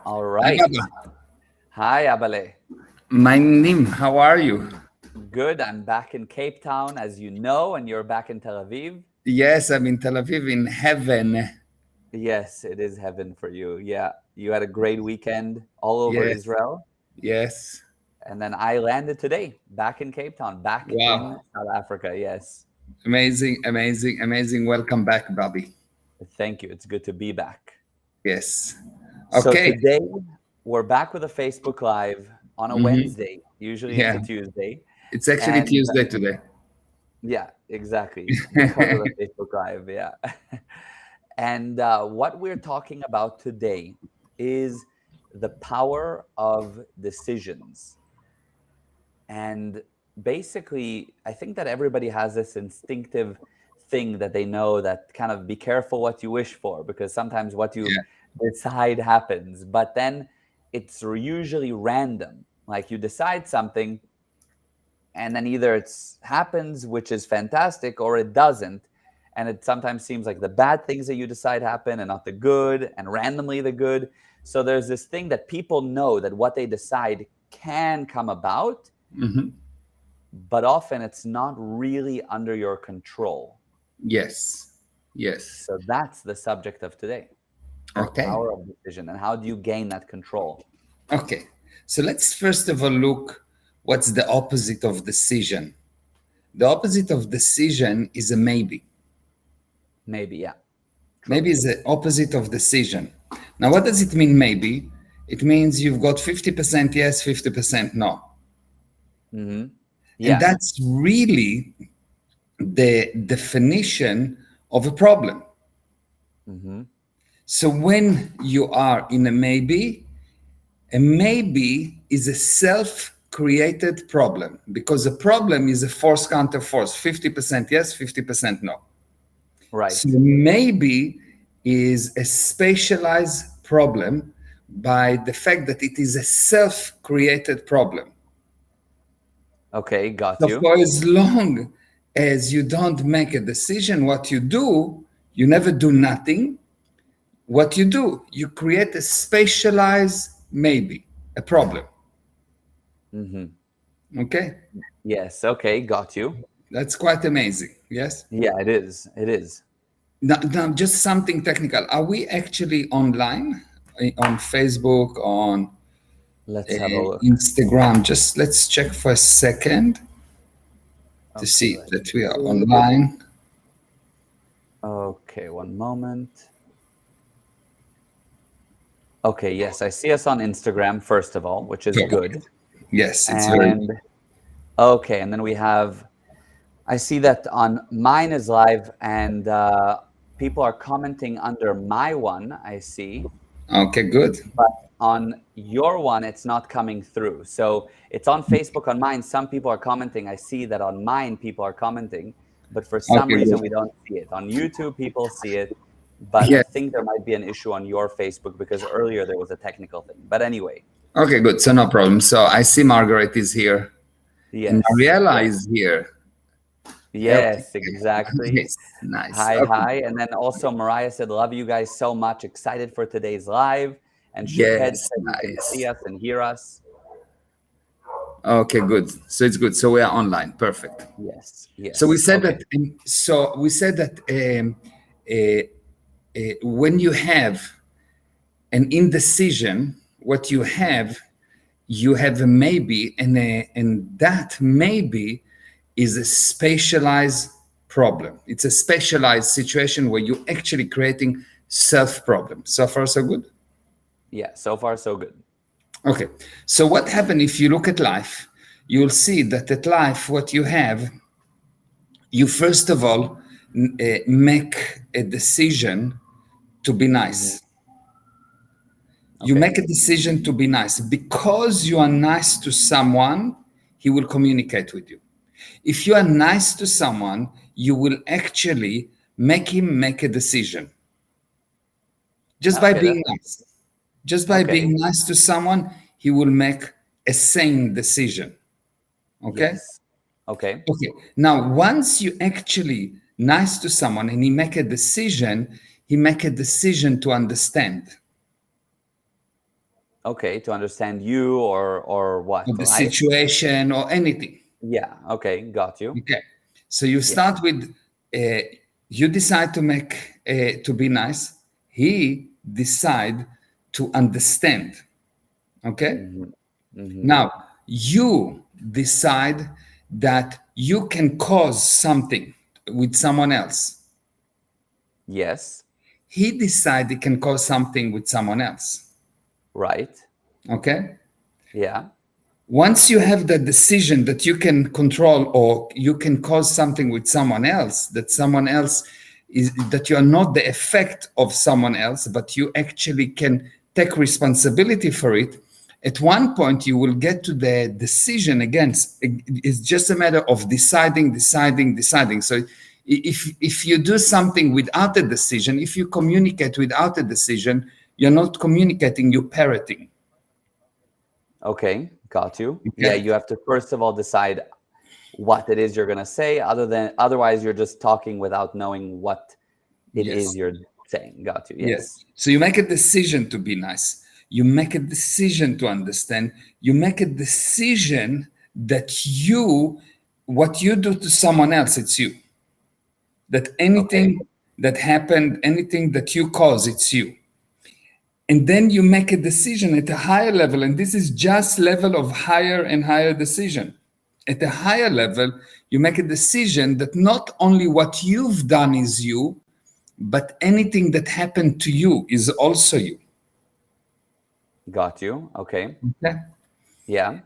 All Hi, right. Baba. Hi, Abale. My name, how are you? Good. I'm back in Cape Town, as you know, and you're back in Tel Aviv. Yes, I'm in Tel Aviv in heaven. Yes, it is heaven for you. Yeah. You had a great weekend all over Yes, Israel. yes. And then I landed today back in Cape Town, back in Wow. South Africa. Yes. Amazing, amazing, amazing. Welcome back, Bobby. Thank you. It's good to be back. Yes. So Okay. today we're back with a Facebook Live on a hmm Wednesday. Usually it's Yeah, a Tuesday. it's actually And Tuesday today. yeah, exactly. Because of the Facebook Live. Yeah. And what we're talking about today is the power of decisions. And basically, I think that everybody has this instinctive thing that they know, that kind of be careful what you wish for, because sometimes what you Yeah. decide happens, but then it's usually random. Like you decide something and then either it's happens, which is fantastic, or it doesn't. And it sometimes seems like the bad things that you decide happen and not the good, and randomly the good. So there's this thing that people know that what they decide can come about, hmm but often it's not really under your control. Yes. Yes. So that's the subject of today, the Okay. power of decision, and how do you gain that control? Okay. So let's first of all look what's the opposite of decision. The opposite of decision is a maybe. Maybe, yeah, true. Maybe is the opposite of decision. Now, what does it mean, maybe? It means you've got 50% yes, 50% no. Hmm. And Yeah. that's really the definition of a problem. Hmm. So when you are in a maybe is a self created problem because a problem is a force counter force 50% yes, 50% no. So Right. maybe is a spatialized problem by the fact that it is a self-created problem. Okay, got So you. for as long as you don't make a decision, what you do, you never do nothing. What you do, you create a spatialized maybe, a problem. Hmm. Okay? Yes. Okay, got you. That's quite amazing. Yes? Yeah, it is. It is. Now, just something technical. Are we actually online on Facebook, on Let's have a look. Instagram? Just let's check for a second to Okay, see let's that we are see. online. Okay, one moment. Okay, yes, I see us on Instagram, first of all, which is Perfect. good. Yes, it's very And good. okay, and then we have, I see that on mine is live, and people are commenting under my one, I see. Okay, good. But on your one, it's not coming through. So it's on Facebook on mine. Some people are commenting. I see that on mine, people are commenting, but for some Okay, reason, good. we don't see it. On YouTube, people see it, but I Yes. think there might be an issue on your Facebook because earlier there was a technical thing. But anyway, Okay, good. So no problem. So I see Margaret is here and yes, Mariella yes, is here. Okay. yes, exactly. Nice, nice. Hi, Okay. hi. And then also Mariah said, love you guys so much. Excited for today's live. And Shaked Yes, said, you can see nice. us and hear us. Okay, good. So it's good. So we are online. Perfect. Yes, So we yes. said Okay. that. So we said that when you have an indecision, what you have a maybe, and that maybe is a spatialized problem. It's a specialized situation where you're actually creating self problem. So far, so good. Yeah, so far so good. Okay. So what happened if you look at life? You'll see that at life, what you have, you first of all make a decision to be Hmm. nice. You Okay. make a decision to be nice. Because you are nice to someone, he will communicate with you. If you are nice to someone, you will actually make him make a decision just by Okay, being that's nice. Just by okay. being nice to someone, he will make a sane decision. Okay? Yes. Okay. Okay. Now, once you actually nice to someone and he make a decision, he make a decision to understand. Okay, to understand you or what, of the right? situation or anything. Yeah. Okay, got you. Okay, so you Yes. start with you decide to make to be nice. He decide to understand. Okay, Hmm. Hmm. now you decide that you can cause something with someone else. Yes. He decide he can cause something with someone else. Right. Okay, Yeah. once you have the decision that you can control or you can cause something with someone else, that someone else is, that you are not the effect of someone else, but you actually can take responsibility for it, at one point you will get to the decision again. It's just a matter of deciding. So if you do something without a decision, if you communicate without a decision, you're not communicating, you're parroting. Okay, got you. Yeah, Okay. you have to first of all decide what it is you're going to say, otherwise you're just talking without knowing what it is Yes. you're saying. Got you. Yes. Yes. So you make a decision to be nice. You make a decision to understand. You make a decision that what you do to someone else, it's you. That Okay. anything that happened, anything that you cause, it's you. And then you make a decision at a higher level. And this is just level of higher and higher decision. At a higher level, you make a decision that not only what you've done is you, but anything that happened to you is also you. Got you. Okay. Okay? Yeah.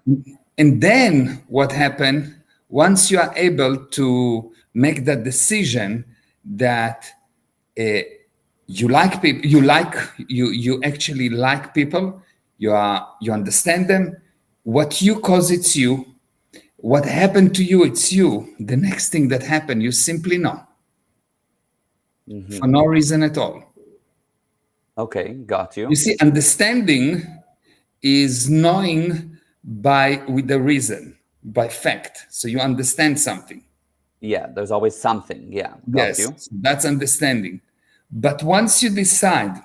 And then what happened once you are able to make that decision that uh, you like people, you actually like people, you understand them. What you cause, it's you. What happened to you, it's you. The next thing that happened, you simply know for Hmm. no reason at all. Okay, got You you. see, understanding is knowing by with the reason, by fact. So you understand something. Yeah, there's always something. Yeah, got Yes, you. so that's understanding. But once you decide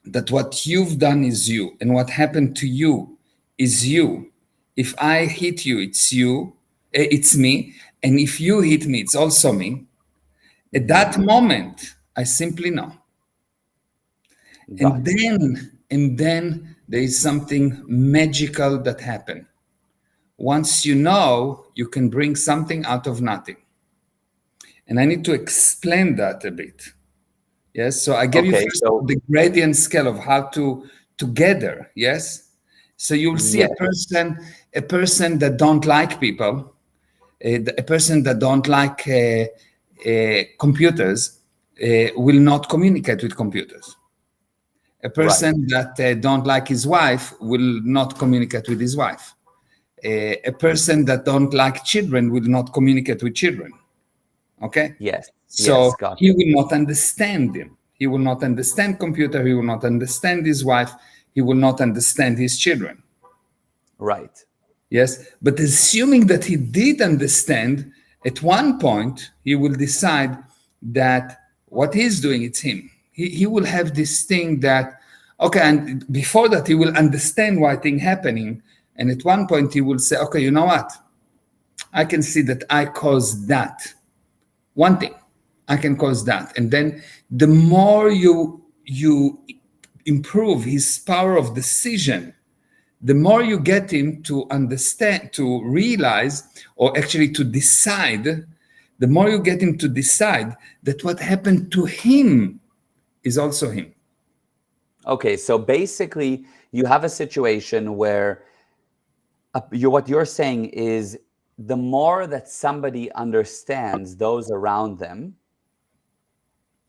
that what you've done is you and what happened to you is you, if I hit you, it's you, it's me. And if you hit me, it's also me. At Hmm. that moment, I simply know. Got you. And then there is something magical that happened. Once you know, you can bring something out of nothing. And I need to explain that a bit. Yes. So I gave you Okay, first so the gradient scale of how to together. Yes. So you'll see yes, a person that don't like people, a person that don't like computers, will not communicate with computers. A right. person that don't like his wife will not communicate with his wife. A person that don't like children will not communicate with children. Okay, Yes, so yes, got he you. will not understand him. He will not understand computer. He will not understand his wife. He will not understand his children. Right. Yes, but assuming that he did understand, at one point he will decide that what he's doing, it's him. He will have this thing that, okay, and before that he will understand why thing happening, and at one point he will say, okay, you know what, I can see that I caused that one thing, I can cause that. And then the more you improve his power of decision, the more you get him to understand, to realize, or actually to decide, the more you get him to decide that what happened to him is also him. Okay, so basically, you have a situation where what you're saying is the more that somebody understands those around them,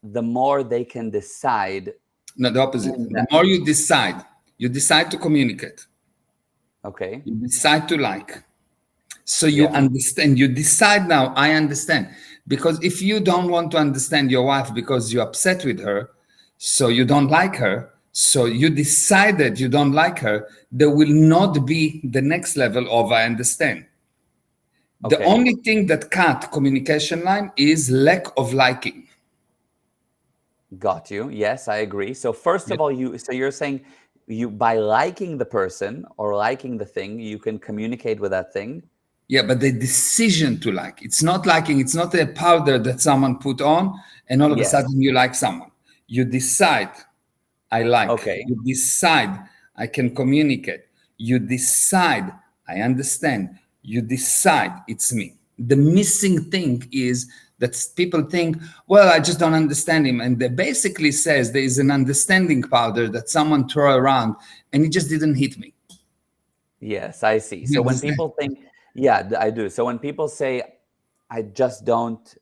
the more they can decide Not the opposite. in The that. more you decide to communicate, Okay. you decide to like. So you Yeah. understand, you decide now, I understand. Because if you don't want to understand your wife because you're upset with her, so you don't like her, so you decided you don't like her, there will not be the next level of I understand. The Okay. only thing that cut communication line is lack of liking. Got you. Yes, I agree. So first Yeah. of all, you're saying you by liking the person or liking the thing, you can communicate with that thing. Yeah, but the decision to like, it's not liking, it's not a powder that someone put on and all of a Yes. sudden you like someone. You decide, I like. Okay. You decide, I can communicate. You decide, I understand. You decide, it's me. The missing thing is that people think, well, I just don't understand him. And they basically says there is an understanding powder that someone throw around and it just didn't hit me. Yes, I see. You So when understand? people think, yeah, I do. So when people say, I just don't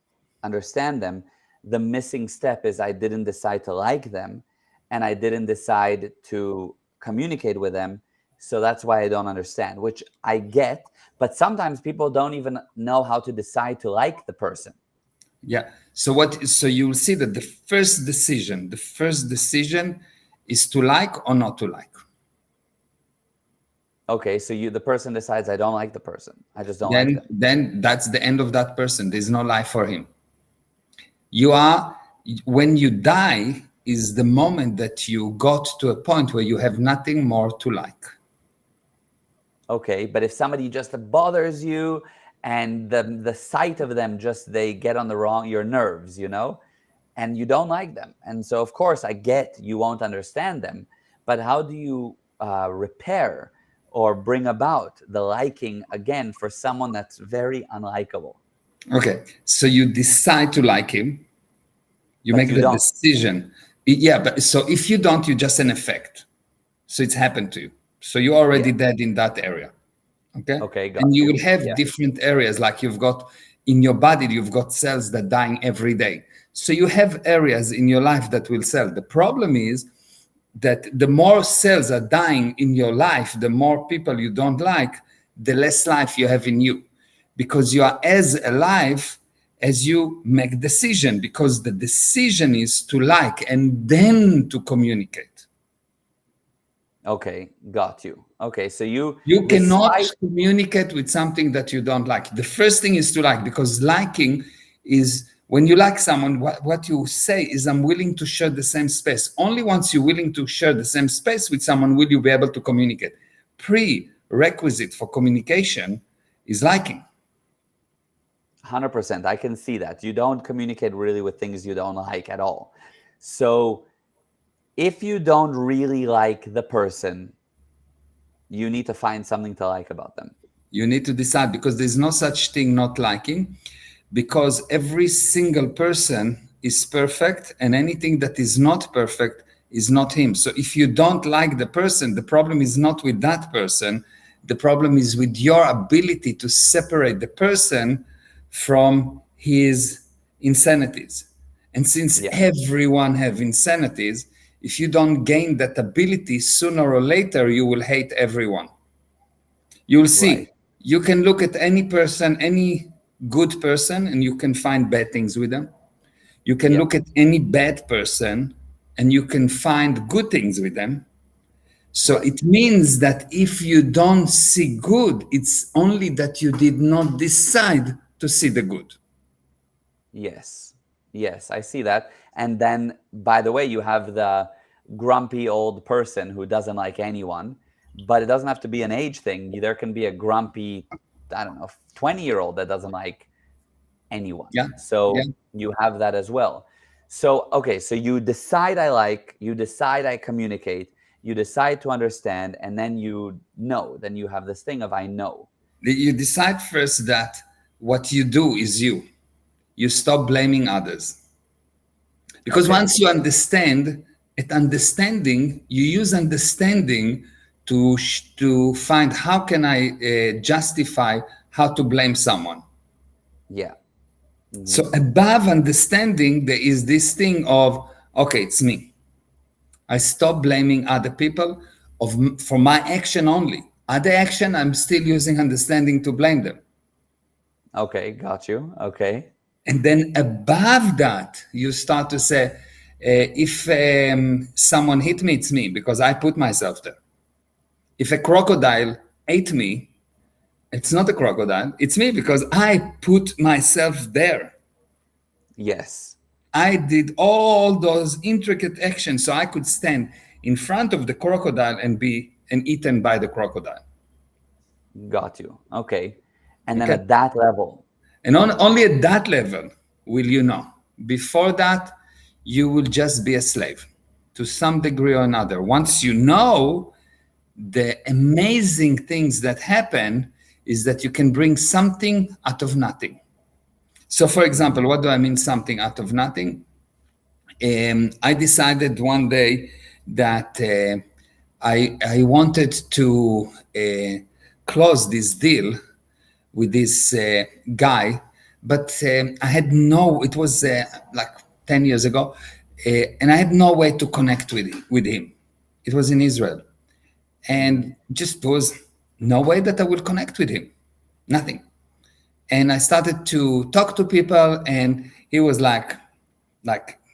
understand them, the missing step is I didn't decide to like them and I didn't decide to communicate with them. So that's why I don't understand, which I get. But sometimes people don't even know how to decide to like the person. Yeah. So what? So you'll see that the first decision is to like or not to like. Okay, so the person decides I don't like the person. I just don't like Then them. then that's the end of that person. There's no life for him. You are when you die is the moment that you got to a point where you have nothing more to like. Okay, but if somebody just bothers you and the sight of them just they get on the wrong your nerves, and you don't like them. And so of course I get you won't understand them, but how do you repair or bring about the liking again for someone that's very unlikable? Okay. So you decide to like him. You But make you the don't. decision. Yeah, but so if you don't, you're just an effect. So it's happened to you. So you're already Yeah. dead in that area. Okay. Okay, got And you will you. have Yeah. different areas, like you've got in your body, you've got cells that dying every day. So you have areas in your life that will sell. The problem is that the more cells are dying in your life, the more people you don't like, the less life you have in you, because you are as alive as you make decision, because the decision is to like and then to communicate. Okay, got you. Okay, so you You cannot despite. communicate with something that you don't like. The first thing is to like, because liking is when you like someone, what you say is, I'm willing to share the same space. Only once you're willing to share the same space with someone will you be able to communicate. Prerequisite for communication is liking. 100%. I can see that. You don't communicate really with things you don't like at all. So if you don't really like the person, you need to find something to like about them. You need to decide, because there's no such thing not liking, because every single person is perfect and anything that is not perfect is not him. So if you don't like the person, the problem is not with that person. The problem is with your ability to separate the person from his insanities. And since Yeah, everyone have insanities, if you don't gain that ability, sooner or later you will hate everyone. You'll right. see. You can look at any person, any good person, and you can find bad things with them. You can Yeah, look at any bad person and you can find good things with them. So right. it means that if you don't see good, it's only that you did not decide to see the good. Yes. Yes, I see that. And then, by the way, you have the grumpy old person who doesn't like anyone, but it doesn't have to be an age thing. There can be a grumpy, I don't know, 20-year-old that doesn't like anyone. Yeah. Yeah. So you have that as well. So, okay, so you decide I like, you decide I communicate, you decide to understand, and then you know, then you have this thing of I know. You decide first that what you do is you. You stop blaming others. Because Okay. once you understand, at understanding, you use understanding to find how can I justify how to blame someone. Yeah. So Hmm. above understanding, there is this thing of, okay, it's me. I stop blaming other people for my action only. Other action, I'm still using understanding to blame them. Okay, got you. Okay. And then above that, you start to say, if someone hit me, it's me because I put myself there. If a crocodile ate me, it's not a crocodile, it's me because I put myself there. Yes. I did all those intricate actions so I could stand. in front of the crocodile and be and eaten by the crocodile. Got you. Okay. And then Okay. at that level, And only at that level will you know. Before that, you will just be a slave to some degree or another. Once you know, the amazing things that happen is that you can bring something out of nothing. So, for example, what do I mean something out of nothing? I decided one day that I wanted to close this deal with this guy, but I had no. It was like 10 years ago, and I had no way to connect with him. It was in Israel, and just was no way that I would connect with him. Nothing. And I started to talk to people, and he was like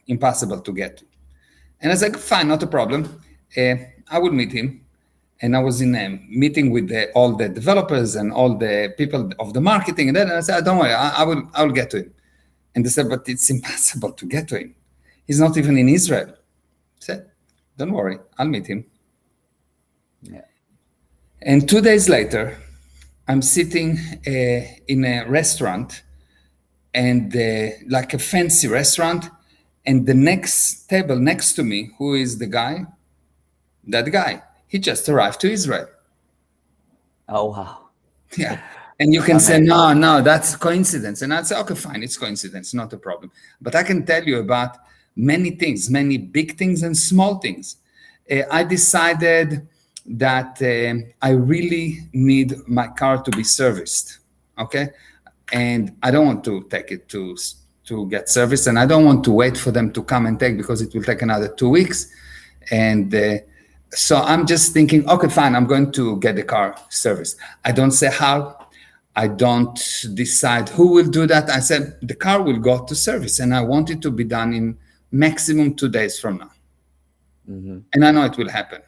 impossible to get. And I was like, fine, not a problem. I will meet him. And I was in a meeting with all the developers and all the people of the marketing. And then I said, don't worry, I will get to him. And they said, but it's impossible to get to him. He's not even in Israel. I said, don't worry, I'll meet him. yeah. And 2 days later, I'm sitting in a restaurant, and like a fancy restaurant. And the next table next to me, who is the guy? That guy. He just arrived to Israel. Oh, wow. Yeah. And you can say, Amazing. no, that's coincidence. And I'd say, okay, fine, it's coincidence, not a problem. But I can tell you about many things, many big things and small things. I decided that I really need my car to be serviced. Okay. And I don't want to take it to get serviced, and I don't want to wait for them to come and take, because it will take another 2 weeks. And so I'm just thinking, okay, fine, I'm going to get the car serviced. I don't say how. I don't decide who will do that. I said the car will go to service, and I want it to be done in maximum 2 days from now. Mm-hmm. And I know it will happen.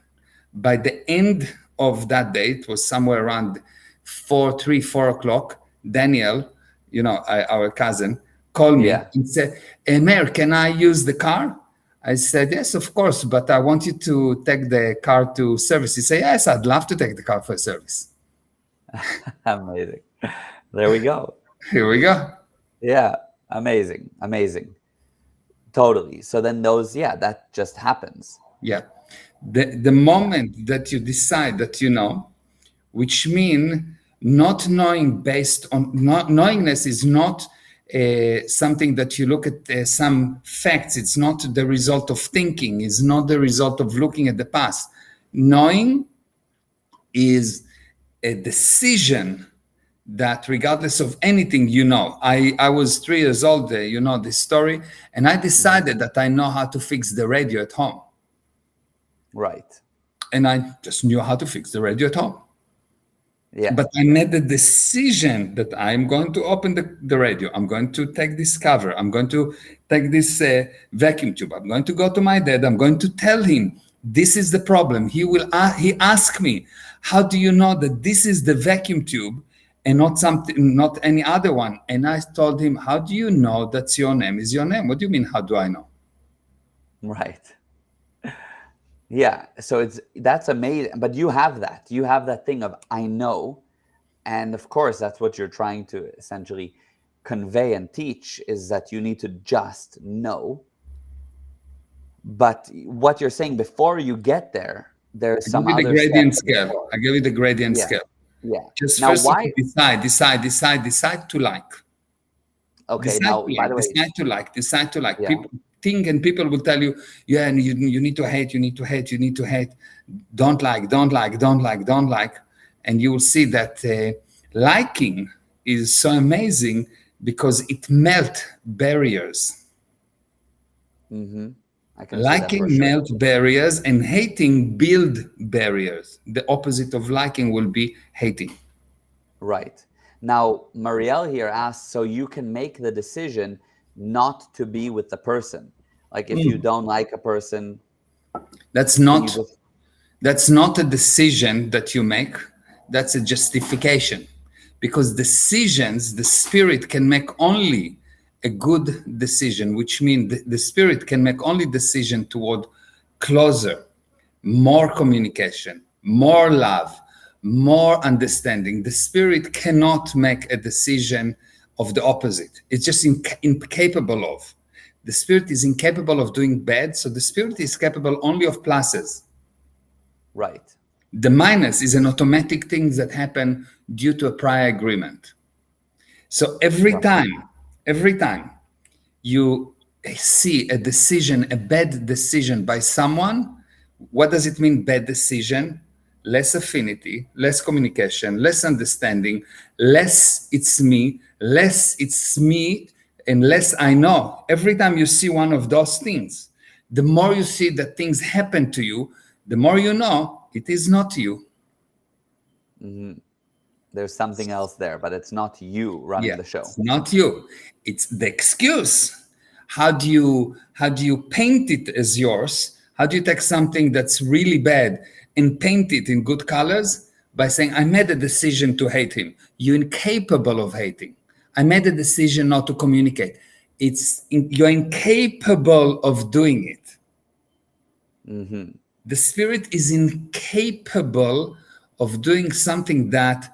By the end of that day, it was somewhere around 4 o'clock. Daniel, our cousin, called me Yeah. and said, hey, Mayor, can I use the car? I said, yes, of course, but I want you to take the car to service. He said, yes, I'd love to take the car for service. Amazing. There we go. Here we go. Yeah. Amazing. Amazing. Totally. So then that just happens. Yeah. The moment that you decide that which mean not knowing based on not knowingness is not something that you look at some facts. It's not the result of thinking. It's not the result of looking at the past. Knowing is a decision that regardless of anything, I was 3 years old, this story, and I decided that I know how to fix the radio at home. Right. And I just knew how to fix the radio at home. Yeah. But I made the decision that I'm going to open the radio. I'm going to take this cover. I'm going to take this vacuum tube. I'm going to go to my dad. I'm going to tell him, this is the problem. He asked me, how do you know that this is the vacuum tube and not any other one? And I told him, how do you know that your name is your name? What do you mean, how do I know? Right. Yeah. So that's amazing. But you have that thing of I know. And of course, that's what you're trying to essentially convey and teach, is that you need to just know. But what you're saying, before you get there, there's some other gradient steps scale. before. I give you the gradient Yeah. scale. Yeah. Just Now, first of why? all, decide to like. Okay. Now, by the way, Decide to like. yeah. People think, and people will tell you, yeah, and you need to hate, you need to hate. Don't like. And you will see that liking is so amazing because it melts barriers. Mm-hmm. I can see that for Liking sure. melt barriers, and hating build barriers. The opposite of liking will be hating. Right. Now, Marielle here asks, so you can make the decision not to be with the person. Like if you don't like a person, That's not a decision that you make. That's a justification. Because decisions, the spirit can make only a good decision, which means the spirit can make only decision toward closer. more communication, more love, more understanding. The spirit cannot make a decision of the opposite. It's just incapable of. The spirit is incapable of doing bad, so the spirit is capable only of pluses. Right. The minus is an automatic thing that happen due to a prior agreement. So Right. every time you see a decision, a bad decision by someone, what does it mean, bad decision? Less affinity, less communication, less understanding, less it's me, and less I know. Every time you see one of those things, the more you see that things happen to you, the more you know it is not you. Hmm. There's something else there, but it's not you running Yeah, the show. it's not you. It's the excuse. How do you paint it as yours? How do you take something that's really bad and paint it in good colors? By saying, I made a decision to hate him. You're incapable of hating. I made a decision not to communicate. You're incapable of doing it. Hmm. The spirit is incapable of doing something that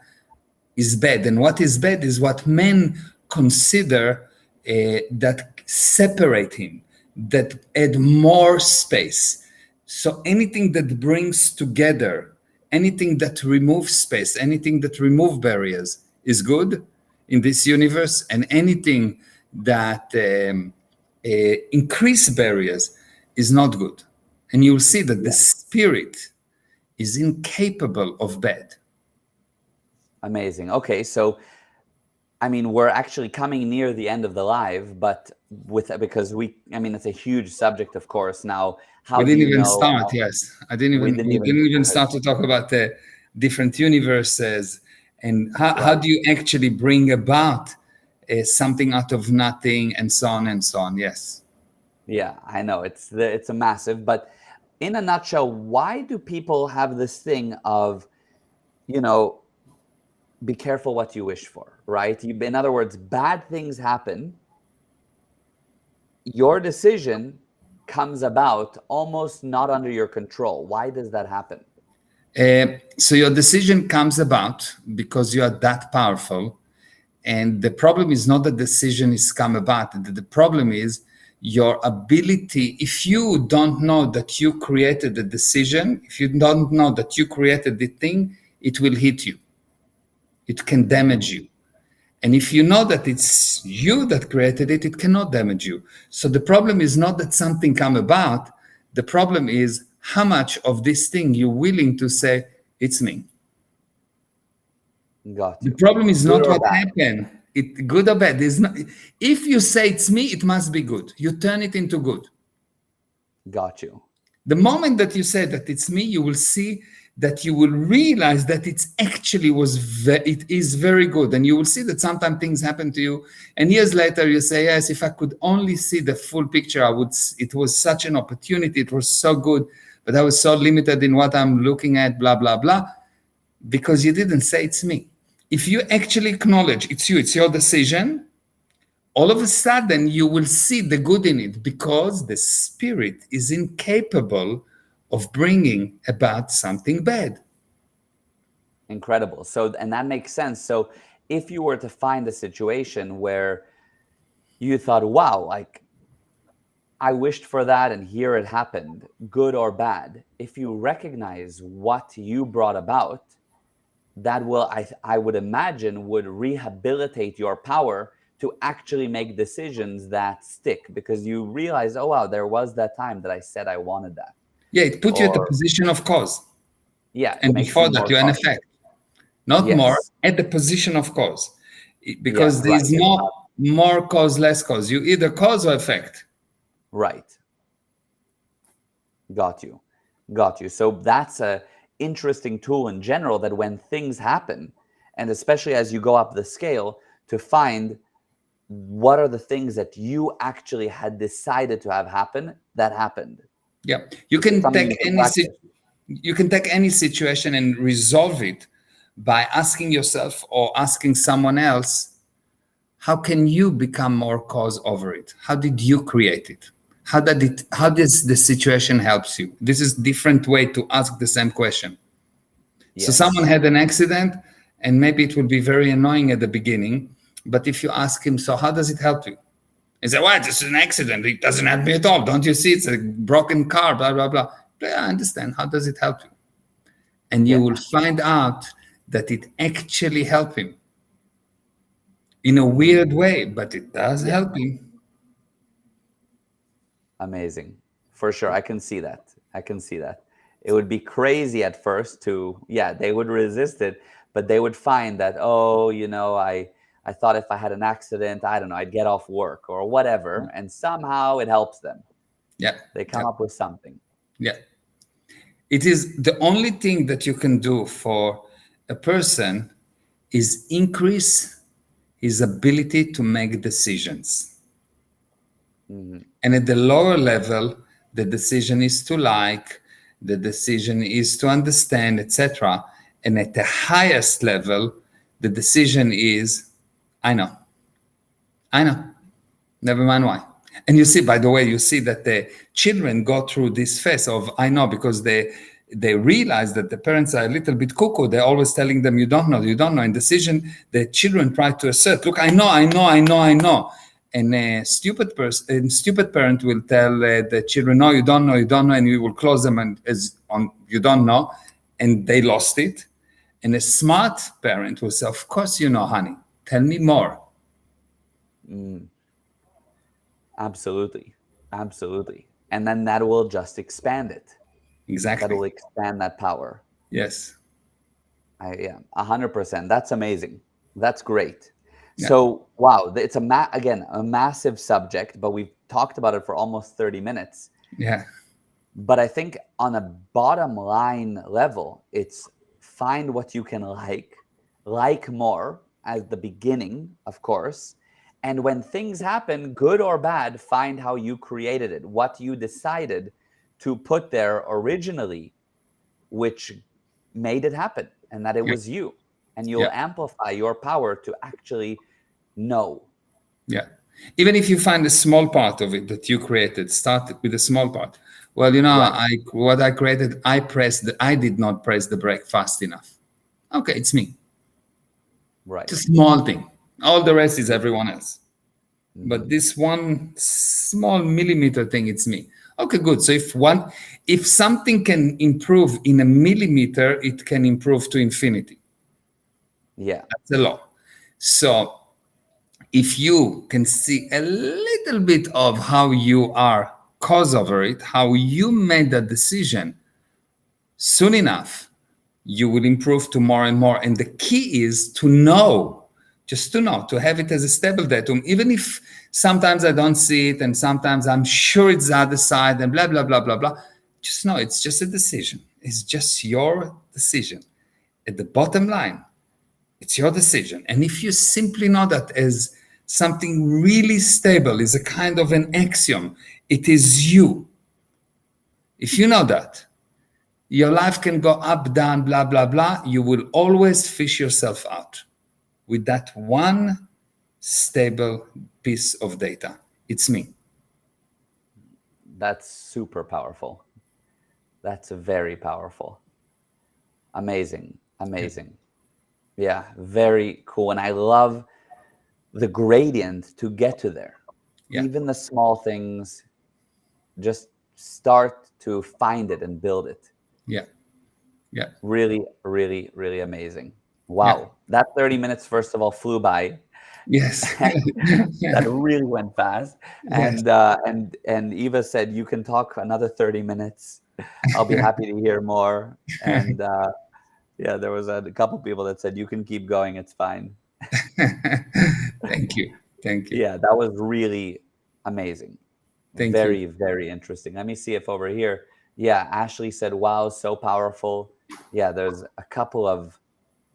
is bad. And what is bad is what men consider that separate him, that add more space. So anything that brings together, anything that removes space, anything that removes barriers is good in this universe, and anything that increase barriers is not good. And you'll see that the Yeah. spirit is incapable of bad. Amazing. Okay, so I mean, we're actually coming near the end of the live, but because I mean, it's a huge subject, of course. Now, We how do didn't you even know? start. Yes, I didn't We even. didn't We even didn't even start. start to talk about the different universes and how Right. do you actually bring about something out of nothing and so on and so on. Yes. Yeah, I know it's a massive, but in a nutshell, why do people have this thing of, you know, be careful what you wish for, right? In other words, bad things happen. Your decision comes about almost not under your control. Why does that happen? So your decision comes about because you are that powerful, and the problem is not the decision is come about. The problem is your ability. If you don't know that you created the decision, if you don't know that you created the thing, it will hit you. It can damage Mhm. you. And if you know that it's you that created it, it cannot damage you. So the problem is not that something come about. The problem is how much of this thing you're willing to say, it's me. Got The you. problem is Good not or what bad? happened. It good or bad. There's not, if you say it's me, it must be good. You turn it into good. Got you. The moment that you say that it's me, you will see that you will realize that it is very good, and you will see that sometimes things happen to you, and years later you say, yes, if I could only see the full picture, I would. It was such an opportunity. It was so good, but I was so limited in what I'm looking at. Blah blah blah, because you didn't say it's me. If you actually acknowledge it's you, it's your decision, all of a sudden you will see the good in it because the spirit is incapable of bringing about something bad. Incredible. So, and that makes sense. So, if you were to find a situation where you thought, wow, like I wished for that and here it happened, good or bad, if you recognize what you brought about, that will, I would imagine, would rehabilitate your power to actually make decisions that stick because you realize, oh, wow, there was that time that I said I wanted that. Yeah, it puts you at the Or, position of cause. yeah, it And makes you before that, more you're in cautious. effect, not more, Yes. at the position of cause. Yeah, Because right. there's no more cause, less cause. You either cause or effect. Right. Got you. Got you. So that's a interesting tool in general that when things happen, and especially as you go up the scale, to find what are the things that you actually had decided to have happen that happened. Yeah. You It's can something take you can practice. any situation and resolve it by asking yourself or asking someone else, how can you become more cause over it? How did you create it? How does the situation helps you? This is different way to ask the same question. So someone Yes. had an accident, and maybe it will be very annoying at the beginning, but if you ask him, so how does it help you? He said, well, this is an accident. It doesn't help me at all. Don't you see? It's a broken car, blah, blah, blah. Yeah, I understand. How does it help you? And you Yeah. will find out that it actually helps him in a Mm. weird way, but it does Yeah. help him. Amazing. For sure. I can see that. I can see that. It would be crazy at first to, yeah, they would resist it, but they would find that, oh, I thought if I had an accident, I don't know, I'd get off work or whatever, and somehow it helps them. Yeah, They come yeah, up with something. yeah. It is the only thing that you can do for a person is increase his ability to make decisions. Hmm. And at the lower level, the decision is to like, the decision is to understand, etc. And at the highest level, the decision is, I know, I know, never mind why. And you see, by the way, you see that the children go through this phase of I know, because they realize that the parents are a little bit cuckoo. They're always telling them, you don't know, you don't know. And decision, the children try to assert, look, I know, I know, I know, I know. And a stupid person, stupid parent will tell the children, no, you don't know, you don't know, and you will close them and as on you don't know, and they lost it. And a smart parent will say, of course you know, honey, tell me more. Mm, absolutely. Absolutely. And then that will just expand it. That Exactly. will expand that power. Yes. Yeah, 100%. That's amazing. That's great. Yeah. So, wow, it's again a massive subject, but we've talked about it for almost 30 minutes. Yeah. But I think on a bottom line level, it's find what you can like more as the beginning, of course. And when things happen, good or bad, find how you created it, what you decided to put there originally, which made it happen, and that it Yeah. was you. And Yeah. you'll amplify your power to actually know. Yeah. Even if you find a small part of it that you created, start with a small part. Well, Right, what I created, I did not press the brake fast enough. Okay, it's me. right. It's a small thing. All the rest is everyone else. But Hmm. this one small millimeter thing, it's me. Okay, good. So if something can improve in a millimeter, it can improve to infinity. Yeah, That's a law. So if you can see a little bit of how you are cause over it, how you made that decision, soon enough, you will improve to more and more. And the key is to know, just to know, to have it as a stable datum, even if sometimes I don't see it and sometimes I'm sure it's the other side and blah, blah, blah, blah, blah. Just know it's just a decision. It's just your decision. At the bottom line, it's your decision. And if you simply know that as something really stable, is a kind of an axiom, it is you. If you know that, your life can go up, down, blah, blah, blah. You will always fish yourself out with that one stable piece of data. It's me. that's super powerful. That's very powerful. Amazing, Yeah. amazing. Yeah, very cool. And I love the gradient to get to there. Yeah. Even the small things, just start to find it and build it. Yeah. Yeah. Really, really, really amazing. Yeah. Wow. That 30 minutes, first of all, flew by. Yes. That really went fast. Yes. And Eva said, you can talk another 30 minutes. I'll be happy to hear more. And yeah, there was a couple people that said, you can keep going. It's fine. Thank you. Thank you. Yeah, that was really amazing. Thank you. Very, very interesting. Let me see if over here. Yeah, Ashley said, wow, so powerful. Yeah, there's a couple of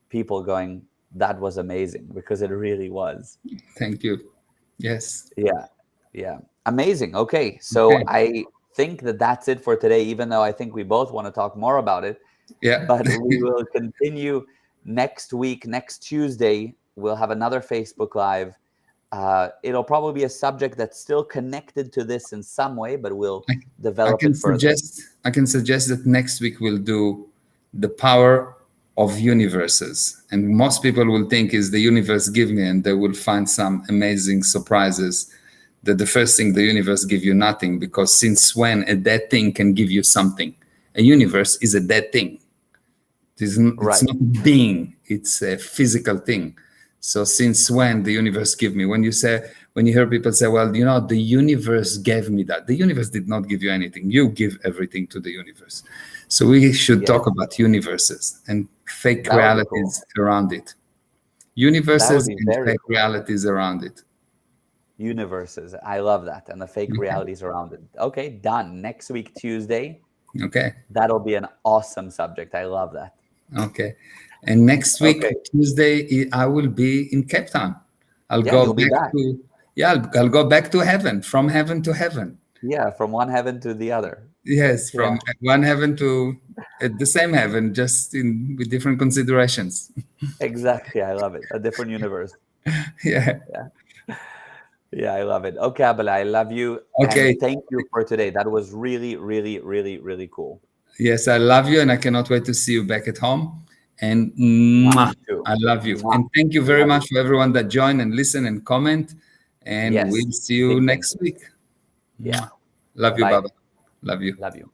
people going, that was amazing, because it really was. Thank you. Yes. Yeah, yeah. Amazing. Okay, so Okay. I think that that's it for today, even though I think we both want to talk more about it. Yeah. But we will continue next week, next Tuesday. We'll have another Facebook Live. It'll probably be a subject that's still connected to this in some way, but we'll I, I develop can it further. suggest that next week we'll do the power of universes, and most people will think is the universe give me, and they will find some amazing surprises. That the first thing, the universe give you nothing, because since when a dead thing can give you something? A universe is a dead thing. It's Right. not a being, it's a physical thing. So since when the universe give me? When you hear people say, well, the universe gave me that. The universe did not give you anything. You give everything to the universe. So we should Yeah, talk about universes and fake that would be cool. realities around it. That would Universes be and very fake cool. realities around it. Universes. I love that. And the fake realities around it. Okay, done. Next week, Tuesday, Okay. that'll be an awesome subject. I love that. Okay. And next week, Okay. Tuesday, I will be in Cape Town. I'll Yeah, go you'll be back back. to, yeah, I'll go back to heaven, from heaven to heaven. Yeah, from one heaven to the other. Yes, Yeah, from one heaven to the same heaven, just in with different considerations. exactly. I love it. A different universe. Yeah. Yeah. Yeah, I love it. Okay, Abela, I love you. And Okay. thank you for today. That was really, really, really, really cool. Yes, I love you, and I cannot wait to see you back at home. And Mwah, mwah, me too. I love you. Mwah. And thank you very Love you. much for everyone that joined and listen and comment. And Yes. we'll see you Big thank next you. week. Yeah. Mwah. Love you, Bye-bye. Baba. Love you. Love you.